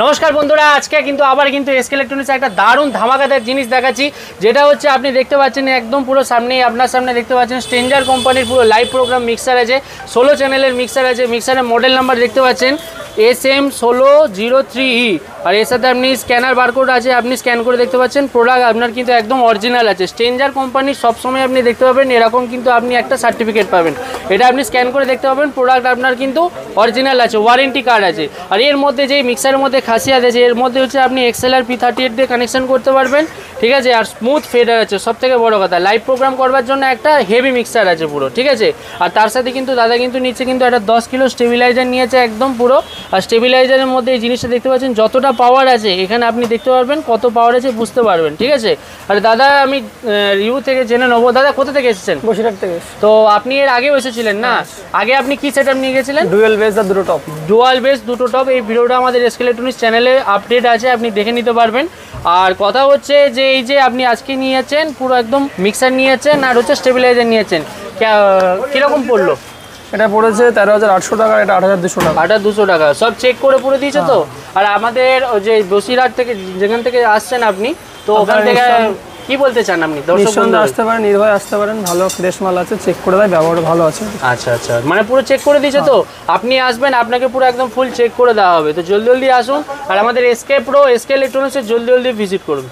নমস্কার বন্ধুরা, আজকে কিন্তু আবার কিন্তু এসকে ইলেকট্রনিক্স একটা দারুণ ধামাকাদার জিনিস দেখাচ্ছি। যেটা হচ্ছে আপনি দেখতে পাচ্ছেন একদম পুরো সামনেই আপনার সামনে দেখতে পাচ্ছেন স্ট্রেঞ্জার কোম্পানির পুরো লাইভ প্রোগ্রাম মিক্সার আছে, 16 চ্যানেলের মিক্সার আছে। মিক্সারের মডেল নাম্বার দেখতে পাচ্ছেন SM1603E, আর এর সাথে আপনি স্ক্যানার বারকোড আছে, আপনি স্ক্যান করে দেখতে পাচ্ছেন। প্রোডাক্ট আপনার কিন্তু একদম অরিজিনাল আছে। স্ট্রেঞ্জার কোম্পানির সবসময় আপনি দেখতে পাবেন এরকম কিন্তু আপনি একটা সার্টিফিকেট পাবেন, এটা আপনি স্ক্যান করে দেখতে পাবেন। প্রোডাক্ট আপনার কিন্তু অরিজিনাল আছে, ওয়ারেন্টি কার্ড আছে। আর এর মধ্যে যে মিক্সারের মধ্যে খাসিয়াত আছে, এর মধ্যে হচ্ছে আপনি XLR P38 দিয়ে কানেকশন করতে পারবেন, ঠিক আছে। আর স্মুথ ফেডার আছে, সব থেকে বড় কথা লাইভ প্রোগ্রাম করবার জন্য একটা হেভি মিক্সার আছে পুরো, ঠিক আছে। আর তার সাথে কিন্তু দাদা কিন্তু নিচে কিন্তু একটা 10 কিলো স্টেবিলাইজার নিয়েছে একদম পুরো। আর স্টেবিলাইজারের মধ্যে এই জিনিসটা দেখতে পাচ্ছেন যতটা পাওয়ার আছে, এখানে আপনি দেখতে পারবেন কত পাওয়ার আছে বুঝতে পারবেন, ঠিক আছে। আর দাদা আমি রিভিউ থেকে জেনে নেবো, দাদা কোথা থেকে এসেছেন? বসিরহাট থেকে। তো আপনি এর আগেও এসেছিলেন না? আগে আপনি কি সেটআপ নিয়ে গেছিলেন? ডুয়াল বেস আর দুটো টপ। ডুয়াল বেস দুটো টপ। এই ভিডিওটা আমাদের এসকে ইলেকট্রনিক্স চ্যানেলে আপডেট আছে, আপনি দেখে নিতে পারবেন। আর কথা হচ্ছে যে এই যে আপনি আজকে নিয়েছেন পুরো একদম মিক্সার নিয়েছেন আর হচ্ছে স্টেবিলাইজার নিয়েছেন, কীরকম পড়লো? এটা পড়েছে 13,800 টাকা, এটা 8,200 টাকা। 8,200 টাকা। সব চেক করে পুরো দিয়েছে তো? আর আমাদের যে বসিরহাট থেকে যেখান থেকে আসছেন আপনি, তো ওখান থেকে কি বলতে চান আপনি? নিঃসন্দেহে আসতে পারেন, নির্ভয়ে আসতে পারেন, ভালো ফ্রেশ মাল আছে, চেক করে দেয়, ব্যবহার ভালো আছে। আচ্ছা আচ্ছা, মানে পুরো চেক করে দিয়েছে তো? আপনি আসবেন, আপনাকে পুরো একদম ফুল চেক করে দেওয়া হবে। তো জলদি জলদি আসুন, আর আমাদের এসকে ইলেকট্রনিক্সে জলদি জলদি ভিজিট করুন।